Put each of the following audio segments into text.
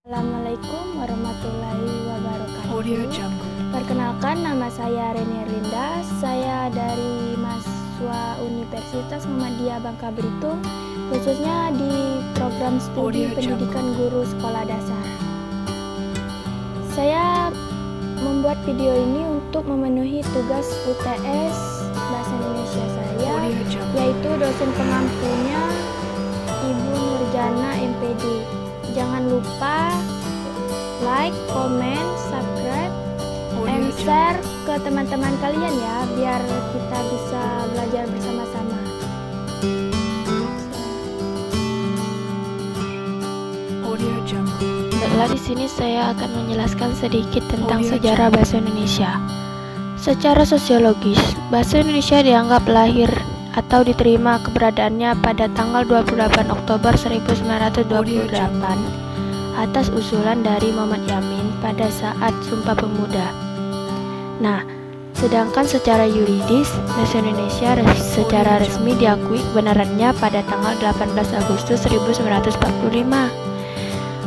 Assalamualaikum warahmatullahi wabarakatuh. Audio Jungle. Perkenalkan, nama saya Reni Erlinda. Saya dari mahasiswa Universitas Muhammadiyah Bangka Belitung, khususnya di program studi Audio pendidikan guru sekolah dasar. Saya membuat video ini untuk memenuhi tugas UTS Bahasa Indonesia saya, Audio Jungle. yaitu dosen pengampunya Ibu Nurjana MPD. Jangan lupa like, comment, subscribe, and share ke teman-teman kalian ya, biar kita bisa belajar bersama-sama. Audio Jungle. Baiklah, di sini saya akan menjelaskan sedikit tentang sejarah bahasa Indonesia. Secara sosiologis, bahasa Indonesia dianggap lahir atau diterima keberadaannya pada tanggal 28 Oktober 1928 atas usulan dari Muhammad Yamin pada saat Sumpah Pemuda. Nah, sedangkan secara yuridis, bahasa Indonesia secara resmi diakui kebenarannya pada tanggal 18 Agustus 1945.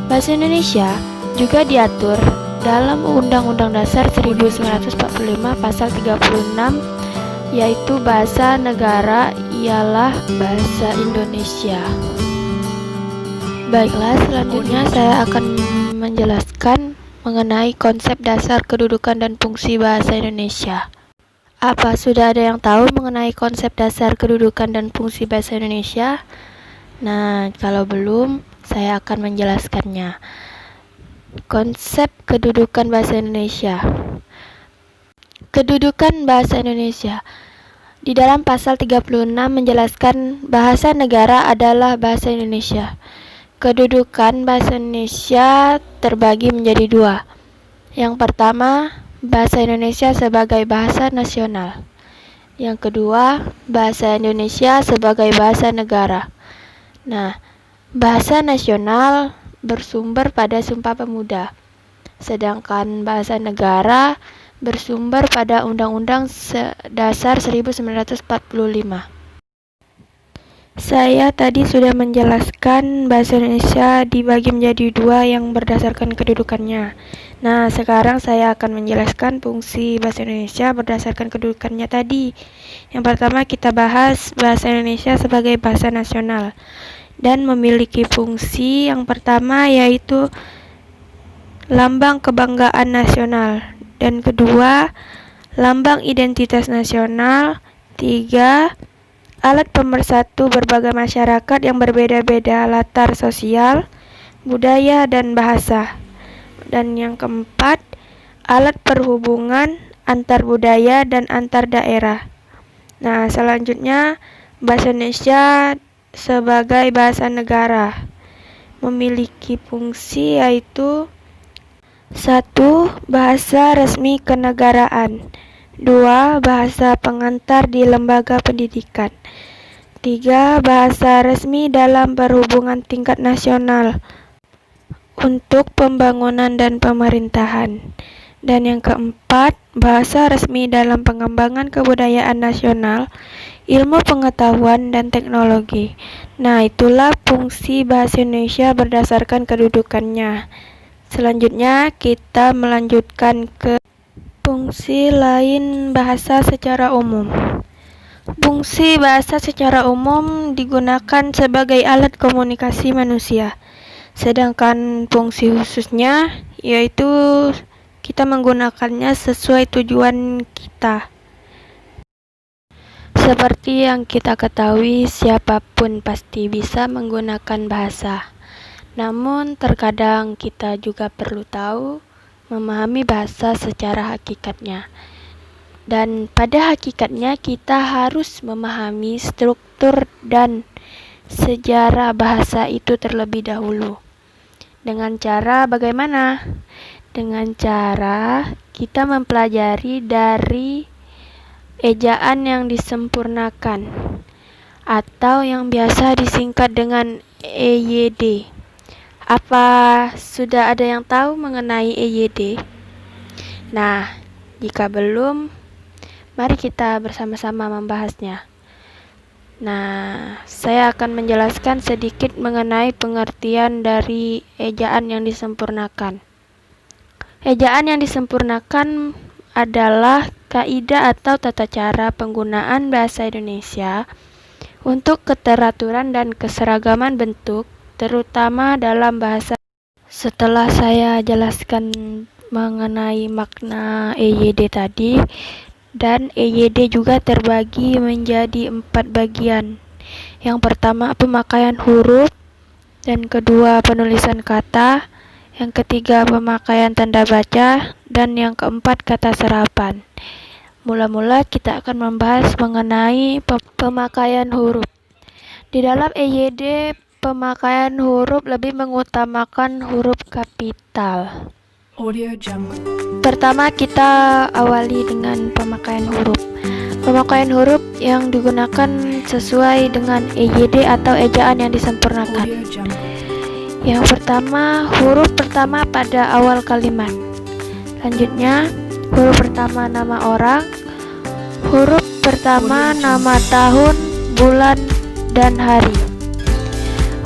Bahasa Indonesia juga diatur dalam Undang-Undang Dasar 1945 pasal 36, yaitu bahasa negara ialah bahasa Indonesia. Baiklah, selanjutnya saya akan menjelaskan mengenai konsep dasar kedudukan dan fungsi bahasa Indonesia. Apa sudah ada yang tahu mengenai konsep dasar kedudukan dan fungsi bahasa Indonesia? Nah, kalau belum, saya akan menjelaskannya. Konsep kedudukan bahasa Indonesia. Kedudukan bahasa Indonesia di dalam pasal 36 menjelaskan bahasa negara adalah bahasa Indonesia. Kedudukan bahasa Indonesia terbagi menjadi dua. Yang pertama, bahasa Indonesia sebagai bahasa nasional. Yang kedua, bahasa Indonesia sebagai bahasa negara. Nah, bahasa nasional bersumber pada Sumpah Pemuda, sedangkan bahasa negara bersumber pada Undang-Undang Dasar 1945. Saya tadi sudah menjelaskan bahasa Indonesia dibagi menjadi dua yang berdasarkan kedudukannya. Nah, sekarang saya akan menjelaskan fungsi bahasa Indonesia berdasarkan kedudukannya tadi. Yang pertama, kita bahas bahasa Indonesia sebagai bahasa nasional dan memiliki fungsi yang pertama, yaitu lambang kebanggaan nasional, dan kedua, lambang identitas nasional. Tiga, alat pemersatu berbagai masyarakat yang berbeda-beda latar sosial, budaya, dan bahasa. Dan yang keempat, alat perhubungan antar budaya dan antar daerah. Nah, selanjutnya bahasa Indonesia sebagai bahasa negara memiliki fungsi, yaitu 1. Bahasa resmi kenegaraan. 2. Bahasa pengantar di lembaga pendidikan. 3. Bahasa resmi dalam perhubungan tingkat nasional untuk pembangunan dan pemerintahan. Dan yang keempat, bahasa resmi dalam pengembangan kebudayaan nasional, ilmu pengetahuan, dan teknologi. Nah, itulah fungsi bahasa Indonesia berdasarkan kedudukannya. Selanjutnya, kita melanjutkan ke fungsi lain bahasa secara umum. Fungsi bahasa secara umum digunakan sebagai alat komunikasi manusia. Sedangkan fungsi khususnya, yaitu kita menggunakannya sesuai tujuan kita. Seperti yang kita ketahui, siapapun pasti bisa menggunakan bahasa. Namun, terkadang kita juga perlu tahu memahami bahasa secara hakikatnya. Dan pada hakikatnya kita harus memahami struktur dan sejarah bahasa itu terlebih dahulu. Dengan cara bagaimana? Dengan cara kita mempelajari dari ejaan yang disempurnakan atau yang biasa disingkat dengan EYD. Apa sudah ada yang tahu mengenai EYD? Nah, jika belum, mari kita bersama-sama membahasnya. Nah, saya akan menjelaskan sedikit mengenai pengertian dari ejaan yang disempurnakan. Ejaan yang disempurnakan adalah kaidah atau tata cara penggunaan bahasa Indonesia untuk keteraturan dan keseragaman bentuk, terutama dalam bahasa. Setelah saya jelaskan mengenai makna EYD tadi, dan EYD juga terbagi menjadi 4 bagian. Yang pertama pemakaian huruf, dan kedua penulisan kata, yang ketiga pemakaian tanda baca, dan yang keempat kata serapan. Mula-mula kita akan membahas mengenai pemakaian huruf. Di dalam EYD, pemakaian huruf lebih mengutamakan huruf kapital. Audio Jungle. Pertama kita awali dengan pemakaian huruf. Pemakaian huruf yang digunakan sesuai dengan EYD atau ejaan yang disempurnakan. Audio Jungle. Yang pertama, huruf pertama pada awal kalimat. Selanjutnya, huruf pertama nama orang, huruf pertama nama tahun, bulan, dan hari.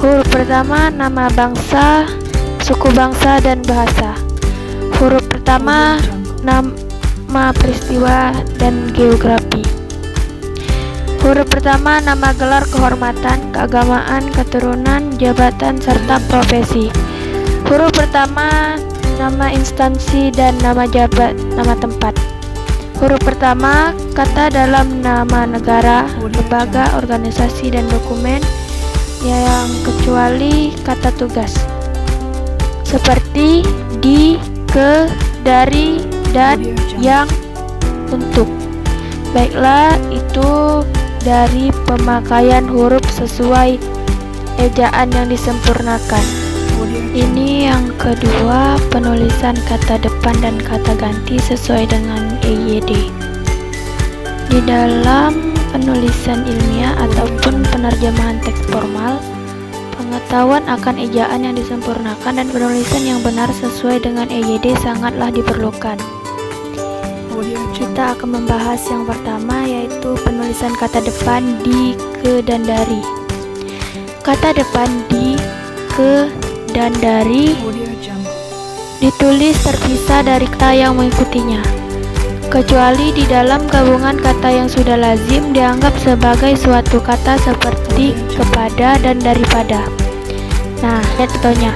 Huruf pertama nama bangsa, suku bangsa, dan bahasa. Huruf pertama nama peristiwa dan geografi. Huruf pertama nama gelar kehormatan, keagamaan, keturunan, jabatan, serta profesi. Huruf pertama nama instansi dan nama tempat. Huruf pertama kata dalam nama negara, lembaga, organisasi, dan dokumen, yang kecuali kata tugas seperti di, ke, dari, dan yang, untuk. Baiklah, itu dari pemakaian huruf sesuai ejaan yang disempurnakan. Ini yang kedua, penulisan kata depan dan kata ganti sesuai dengan EYD. Di dalam penulisan ilmiah ataupun penerjemahan teks formal, pengetahuan akan ejaan yang disempurnakan dan penulisan yang benar sesuai dengan EYD sangatlah diperlukan. Kita akan membahas yang pertama, yaitu penulisan kata depan di, ke, dan dari. Kata depan di, ke, dan dari ditulis terpisah dari kata yang mengikutinya, kecuali di dalam gabungan kata yang sudah lazim dianggap sebagai suatu kata seperti kepada dan daripada. Nah, lihat contohnya.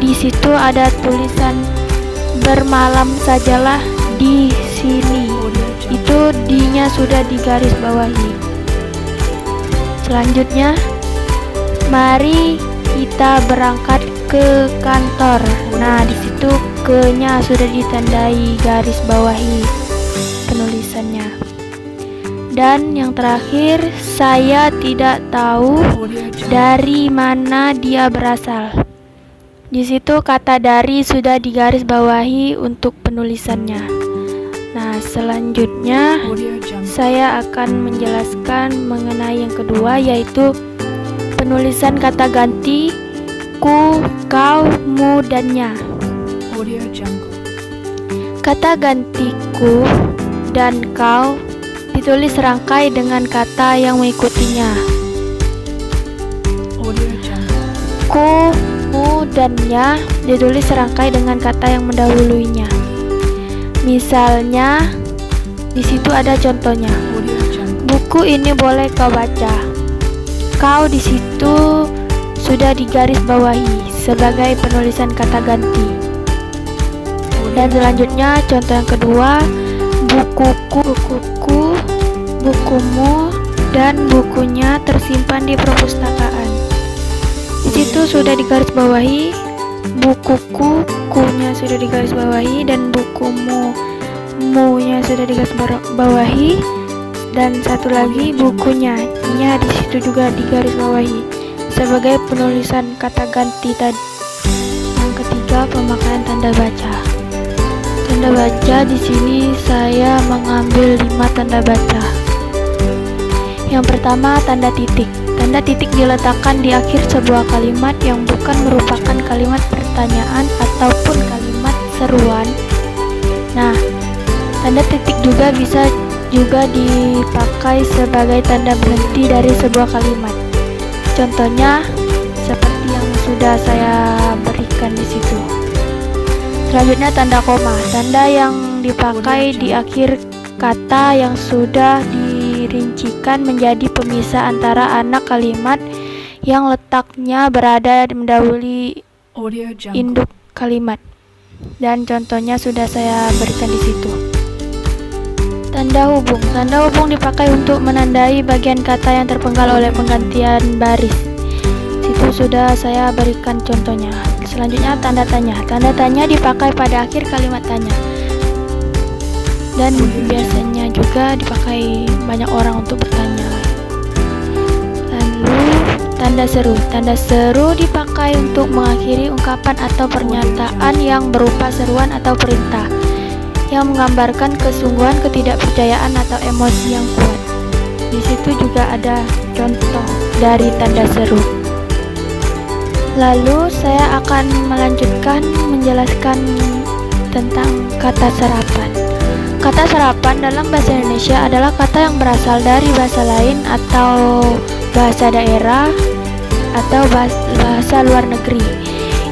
Di situ ada tulisan bermalam sajalah di sini. Itu D-nya sudah digaris bawahi. Selanjutnya, mari kita berangkat ke kantor. Nah, di situ ke-nya sudah ditandai garis bawahi penulisannya. Dan yang terakhir, saya tidak tahu dari mana dia berasal. Di situ kata dari sudah digaris bawahi untuk penulisannya. Nah, selanjutnya saya akan menjelaskan mengenai yang kedua, yaitu penulisan kata ganti ku, kau, mu, dan nya. Kata ganti ku dan kau ditulis serangkai dengan kata yang mengikutinya. Ku, mu, dan nya ditulis serangkai dengan kata yang mendahuluinya. Misalnya, di situ ada contohnya. Buku ini boleh kau baca. Kau di situ sudah digaris bawahi sebagai penulisan kata ganti. Dan selanjutnya contoh yang kedua, bukuku, bukuku, bukumu, dan bukunya tersimpan di perpustakaan. Di situ sudah digaris bawahi bukuku, kunya sudah digaris bawahi, dan bukumu, mu-nya sudah digaris bawahi, dan satu lagi bukunya, nya di situ juga digaris bawahi sebagai penulisan kata ganti tadi. Yang ketiga, pemakaian tanda baca. Tanda baca di sini saya mengambil 5 tanda baca. Yang pertama, tanda titik. Tanda titik diletakkan di akhir sebuah kalimat yang bukan merupakan kalimat pertanyaan ataupun kalimat seruan. Nah, tanda titik juga bisa juga dipakai sebagai tanda berhenti dari sebuah kalimat. Contohnya seperti yang sudah saya berikan di situ. Selanjutnya tanda koma, tanda yang dipakai di akhir kata yang sudah dirincikan menjadi pemisah antara anak kalimat yang letaknya berada mendahului Audio Jungle. induk kalimat. Dan contohnya sudah saya berikan di situ. Tanda hubung dipakai untuk menandai bagian kata yang terpenggal oleh penggantian baris. Situ sudah saya berikan contohnya. Selanjutnya tanda tanya dipakai pada akhir kalimat tanya dan biasanya juga dipakai banyak orang untuk bertanya. Lalu tanda seru dipakai untuk mengakhiri ungkapan atau pernyataan yang berupa seruan atau perintah yang menggambarkan kesungguhan, ketidakpercayaan atau emosi yang kuat. Di situ juga ada contoh dari tanda seru. Lalu saya akan melanjutkan menjelaskan tentang kata serapan. Kata serapan dalam bahasa Indonesia adalah kata yang berasal dari bahasa lain atau bahasa daerah atau bahasa luar negeri,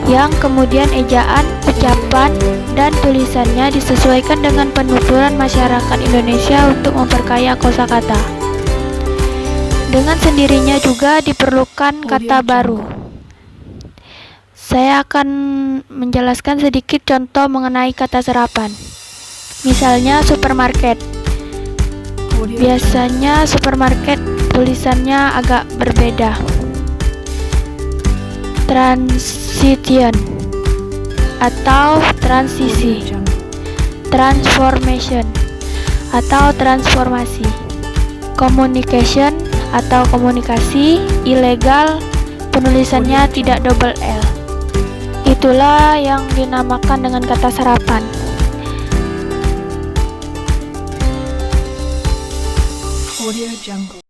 yang kemudian ejaan, ucapan, dan tulisannya disesuaikan dengan penuturan masyarakat Indonesia untuk memperkaya kosakata. Dengan sendirinya juga diperlukan kata baru. Saya akan menjelaskan sedikit contoh mengenai kata serapan. Misalnya supermarket. Biasanya supermarket tulisannya agak berbeda. Transition atau transisi. Transformation atau transformasi. Communication atau komunikasi. Ilegal, penulisannya tidak double L. Itulah yang dinamakan dengan kata serapan. Audio Jungle.